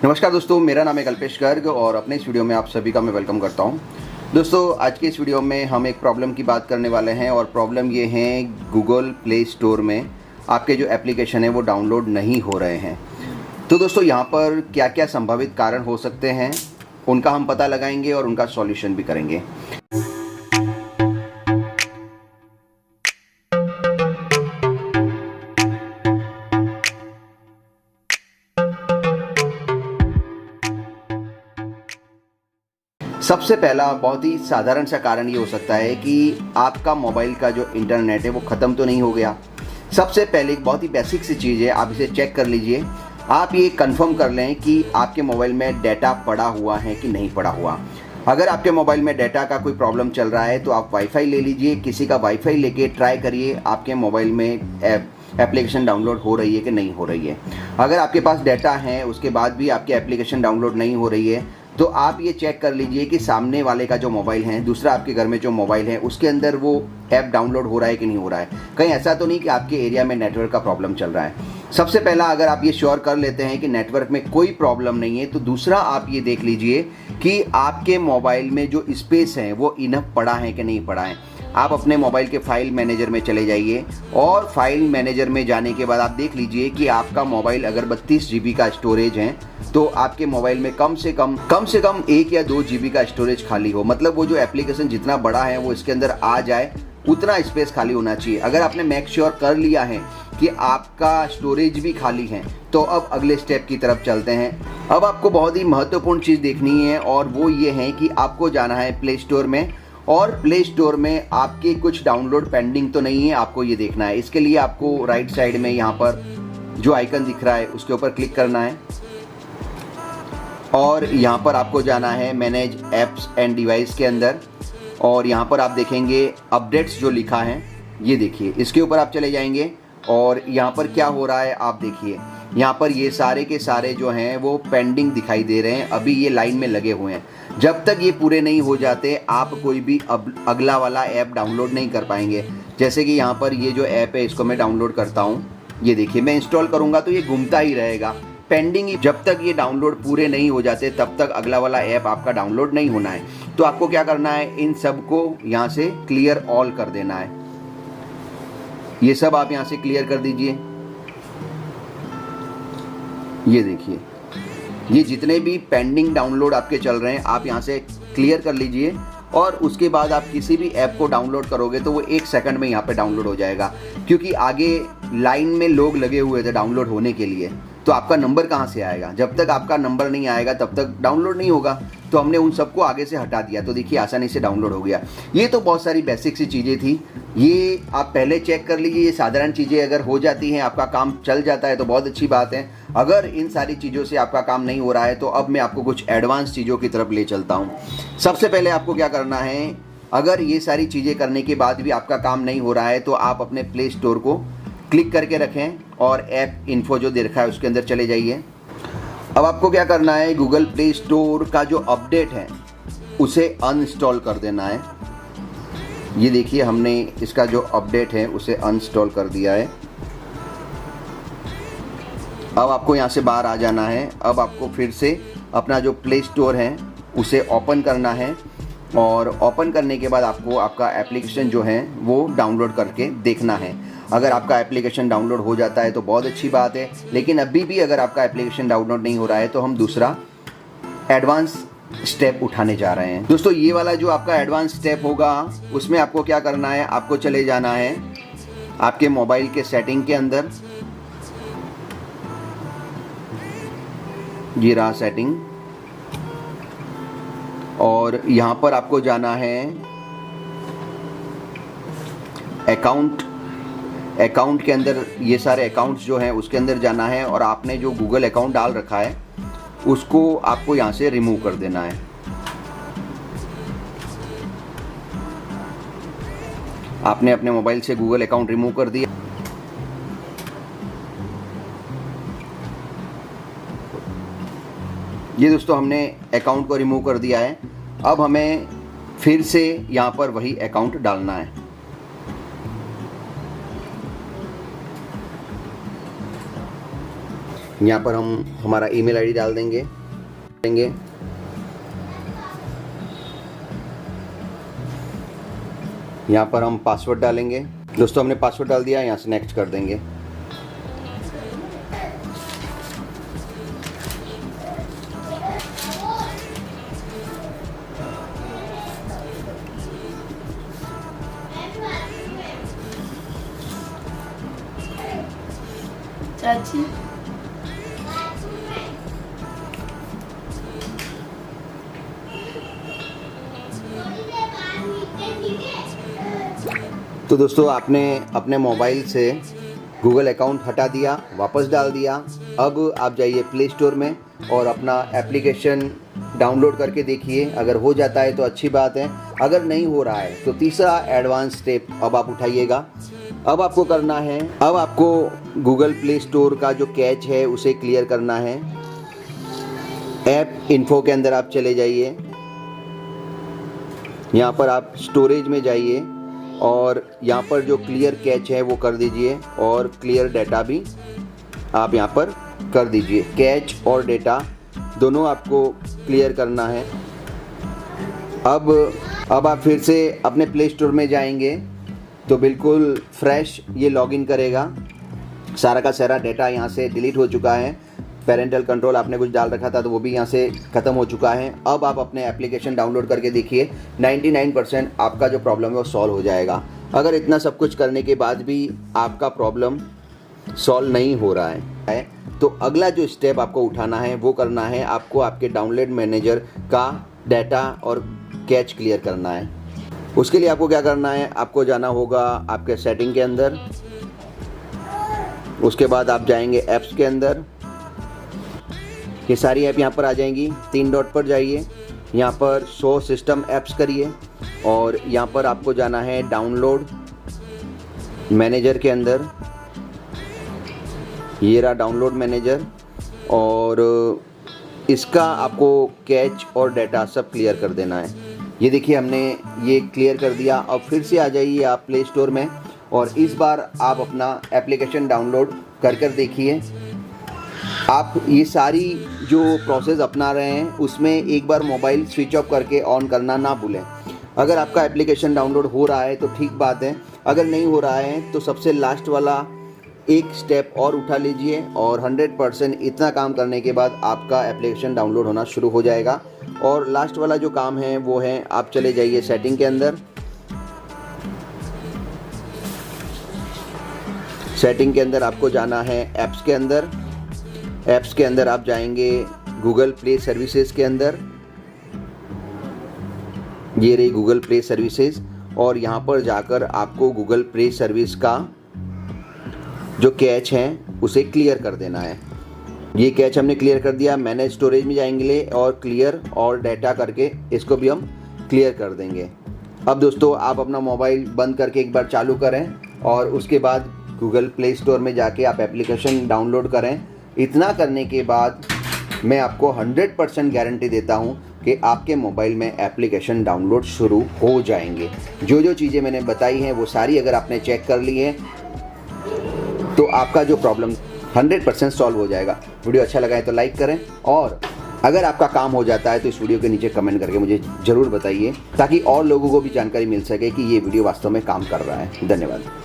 नमस्कार दोस्तों, मेरा नाम है कल्पेश गर्ग और अपने इस वीडियो में आप सभी का मैं वेलकम करता हूं। दोस्तों, आज के इस वीडियो में हम एक प्रॉब्लम की बात करने वाले हैं और प्रॉब्लम ये है गूगल प्ले स्टोर में आपके जो एप्लीकेशन है वो डाउनलोड नहीं हो रहे हैं। तो दोस्तों, यहाँ पर क्या क्या संभावित कारण हो सकते हैं उनका हम पता लगाएंगे और उनका सॉल्यूशन भी करेंगे। सबसे पहला बहुत ही साधारण सा कारण ये हो सकता है कि आपका मोबाइल का जो इंटरनेट है वो ख़त्म तो नहीं हो गया। सबसे पहले एक बहुत ही बेसिक सी चीज़ है, आप इसे चेक कर लीजिए। आप ये कंफर्म कर लें कि आपके मोबाइल में डाटा पड़ा हुआ है कि नहीं पड़ा हुआ। अगर आपके मोबाइल में डाटा का कोई प्रॉब्लम चल रहा है तो आप वाईफाई ले लीजिए, किसी का वाईफाई लेके ट्राई करिए आपके मोबाइल में एप्लीकेशन डाउनलोड हो रही है कि नहीं हो रही है। अगर आपके पास डाटा है उसके बाद भी आपकी एप्लीकेशन डाउनलोड नहीं हो रही है तो आप ये चेक कर लीजिए कि सामने वाले का जो मोबाइल है, दूसरा आपके घर में जो मोबाइल है उसके अंदर वो ऐप डाउनलोड हो रहा है कि नहीं हो रहा है। कहीं ऐसा तो नहीं कि आपके एरिया में नेटवर्क का प्रॉब्लम चल रहा है। सबसे पहला अगर आप ये श्योर कर लेते हैं कि नेटवर्क में कोई प्रॉब्लम नहीं है तो दूसरा आप ये देख लीजिए कि आपके मोबाइल में जो स्पेस है वो इनफ पड़ा है कि नहीं पड़ा है। आप अपने मोबाइल के फाइल मैनेजर में चले जाइए और फाइल मैनेजर में जाने के बाद आप देख लीजिए कि आपका मोबाइल अगर 32 GB का स्टोरेज है तो आपके मोबाइल में कम से कम 1 या 2 GB का स्टोरेज खाली हो। मतलब वो जो एप्लीकेशन जितना बड़ा है वो इसके अंदर आ जाए, उतना स्पेस खाली होना चाहिए। अगर आपने मेक श्योर कर लिया है कि आपका स्टोरेज भी खाली है तो अब अगले स्टेप की तरफ चलते हैं। अब आपको बहुत ही महत्वपूर्ण चीज़ देखनी है और वो ये है कि आपको जाना है प्ले स्टोर में और प्ले स्टोर में आपके कुछ डाउनलोड पेंडिंग तो नहीं है, आपको ये देखना है। इसके लिए आपको राइट साइड में यहाँ पर जो आइकन दिख रहा है उसके ऊपर क्लिक करना है और यहाँ पर आपको जाना है मैनेज ऐप्स एंड डिवाइस के अंदर और यहाँ पर आप देखेंगे अपडेट्स जो लिखा है, ये देखिए, इसके ऊपर आप चले जाएंगे और यहाँ पर क्या हो रहा है आप देखिए। यहाँ पर ये सारे के सारे जो हैं वो पेंडिंग दिखाई दे रहे हैं, अभी ये लाइन में लगे हुए हैं। जब तक ये पूरे नहीं हो जाते आप कोई भी अगला वाला ऐप डाउनलोड नहीं कर पाएंगे। जैसे कि यहाँ पर ये जो ऐप है इसको मैं डाउनलोड करता हूँ, ये देखिए, मैं इंस्टॉल करूँगा तो ये घूमता ही रहेगा पेंडिंग। जब तक ये डाउनलोड पूरे नहीं हो जाते तब तक अगला वाला ऐप आपका डाउनलोड नहीं होना है। तो आपको क्या करना है, इन सब को यहाँ से क्लियर ऑल कर देना है। ये सब आप यहाँ से क्लियर कर दीजिए। ये देखिए, ये जितने भी पेंडिंग डाउनलोड आपके चल रहे हैं आप यहाँ से क्लियर कर लीजिए और उसके बाद आप किसी भी ऐप को डाउनलोड करोगे तो वो 1 सेकंड में यहाँ पे डाउनलोड हो जाएगा। क्योंकि आगे लाइन में लोग लगे हुए थे डाउनलोड होने के लिए, तो आपका नंबर कहाँ से आएगा? जब तक आपका नंबर नहीं आएगा तब तक डाउनलोड नहीं होगा। तो हमने उन सबको आगे से हटा दिया तो देखिए आसानी से डाउनलोड हो गया। ये तो बहुत सारी बेसिक सी चीज़ें थी, ये आप पहले चेक कर लीजिए। ये साधारण चीज़ें अगर हो जाती हैं, आपका काम चल जाता है तो बहुत अच्छी बात है। अगर इन सारी चीज़ों से आपका काम नहीं हो रहा है तो अब मैं आपको कुछ एडवांस चीज़ों की तरफ ले चलता हूँ। सबसे पहले आपको क्या करना है, अगर ये सारी चीज़ें करने के बाद भी आपका काम नहीं हो रहा है तो आप अपने प्ले स्टोर को क्लिक करके रखें और ऐप इन्फो जो दे रखा है उसके अंदर चले जाइए। अब आपको क्या करना है, गूगल प्ले स्टोर का जो अपडेट है उसे अनइंस्टॉल कर देना है। ये देखिए, हमने इसका जो अपडेट है उसे अनइंस्टॉल कर दिया है। अब आपको यहाँ से बाहर आ जाना है। अब आपको फिर से अपना जो प्ले स्टोर है उसे ओपन करना है और ओपन करने के बाद आपको आपका एप्लीकेशन जो है वो डाउनलोड करके देखना है। अगर आपका एप्लीकेशन डाउनलोड हो जाता है तो बहुत अच्छी बात है, लेकिन अभी भी अगर आपका एप्लीकेशन डाउनलोड नहीं हो रहा है तो हम दूसरा एडवांस स्टेप उठाने जा रहे हैं। दोस्तों, ये वाला जो आपका एडवांस स्टेप होगा उसमें आपको क्या करना है, आपको चले जाना है आपके मोबाइल के सेटिंग के अंदर। ये रहा सेटिंग और यहाँ पर आपको जाना है अकाउंट के अंदर। ये सारे अकाउंट्स जो हैं उसके अंदर जाना है और आपने जो गूगल अकाउंट डाल रखा है उसको आपको यहाँ से रिमूव कर देना है। आपने अपने मोबाइल से गूगल अकाउंट रिमूव कर दिया। ये दोस्तों, हमने अकाउंट को रिमूव कर दिया है। अब हमें फिर से यहाँ पर वही अकाउंट डालना है। यहाँ पर हम हमारा ईमेल आईडी डाल देंगे। यहाँ पर हम पासवर्ड डालेंगे। दोस्तों हमने पासवर्ड डाल दिया, यहाँ से नेक्स्ट कर देंगे। चाची तो दोस्तों आपने अपने मोबाइल से गूगल अकाउंट हटा दिया, वापस डाल दिया। अब आप जाइए प्ले स्टोर में और अपना एप्लीकेशन डाउनलोड करके देखिए। अगर हो जाता है तो अच्छी बात है, अगर नहीं हो रहा है तो तीसरा एडवांस स्टेप अब आप उठाइएगा। अब आपको करना है, अब आपको गूगल प्ले स्टोर का जो कैच है उसे क्लियर करना है। ऐप इन्फो के अंदर आप चले जाइए, यहाँ पर आप स्टोरेज में जाइए और यहाँ पर जो क्लियर कैच है वो कर दीजिए और क्लियर डेटा भी आप यहाँ पर कर दीजिए। कैच और डेटा दोनों आपको क्लियर करना है। अब आप फिर से अपने प्ले स्टोर में जाएंगे तो बिल्कुल फ्रेश ये लॉगिन करेगा। सारा का सारा डेटा यहाँ से डिलीट हो चुका है। पेरेंटल कंट्रोल आपने कुछ डाल रखा था तो वो भी यहाँ से ख़त्म हो चुका है। अब आप अपने एप्लीकेशन डाउनलोड करके देखिए, 99% आपका जो प्रॉब्लम है वो सॉल्व हो जाएगा। अगर इतना सब कुछ करने के बाद भी आपका प्रॉब्लम सॉल्व नहीं हो रहा है तो अगला जो स्टेप आपको उठाना है वो करना है, आपको आपके डाउनलोड मैनेजर का डाटा और कैच क्लियर करना है। उसके लिए आपको क्या करना है, आपको जाना होगा आपके सेटिंग के अंदर। उसके बाद आप जाएंगे ऐप्स के अंदर, ये सारी ऐप यहाँ पर आ जाएंगी। 3 डॉट पर जाइए, यहाँ पर शो सिस्टम ऐप्स करिए और यहाँ पर आपको जाना है डाउनलोड मैनेजर के अंदर। ये रहा डाउनलोड मैनेजर और इसका आपको कैच और डाटा सब क्लियर कर देना है। ये देखिए हमने ये क्लियर कर दिया। अब फिर से आ जाइए आप प्ले स्टोर में और इस बार आप अपना एप्लीकेशन डाउनलोड कर देखिए। आप ये सारी जो प्रोसेस अपना रहे हैं उसमें एक बार मोबाइल स्विच ऑफ करके ऑन करना ना भूलें। अगर आपका एप्लीकेशन डाउनलोड हो रहा है तो ठीक बात है, अगर नहीं हो रहा है तो सबसे लास्ट वाला एक स्टेप और उठा लीजिए और 100% इतना काम करने के बाद आपका एप्लीकेशन डाउनलोड होना शुरू हो जाएगा। और लास्ट वाला जो काम है वो है, आप चले जाइए सेटिंग के अंदर। सेटिंग के अंदर आपको जाना है ऐप्स के अंदर। ऐप्स के अंदर आप जाएंगे गूगल प्ले सर्विसेज के अंदर। ये रही गूगल प्ले सर्विसेज और यहाँ पर जाकर आपको गूगल प्ले सर्विस का जो कैच है उसे क्लियर कर देना है। ये कैच हमने क्लियर कर दिया। मैनेज स्टोरेज में जाएंगे और क्लियर और डाटा करके इसको भी हम क्लियर कर देंगे। अब दोस्तों आप अपना मोबाइल बंद करके एक बार चालू करें और उसके बाद गूगल प्ले स्टोर में जाके आप एप्लीकेशन डाउनलोड करें। इतना करने के बाद मैं आपको 100% गारंटी देता हूं कि आपके मोबाइल में एप्लीकेशन डाउनलोड शुरू हो जाएंगे। जो जो चीज़ें मैंने बताई हैं वो सारी अगर आपने चेक कर ली है तो आपका जो प्रॉब्लम 100% सॉल्व हो जाएगा। वीडियो अच्छा लगा है तो लाइक करें और अगर आपका काम हो जाता है तो इस वीडियो के नीचे कमेंट करके मुझे ज़रूर बताइए ताकि और लोगों को भी जानकारी मिल सके कि ये वीडियो वास्तव में काम कर रहा है। धन्यवाद।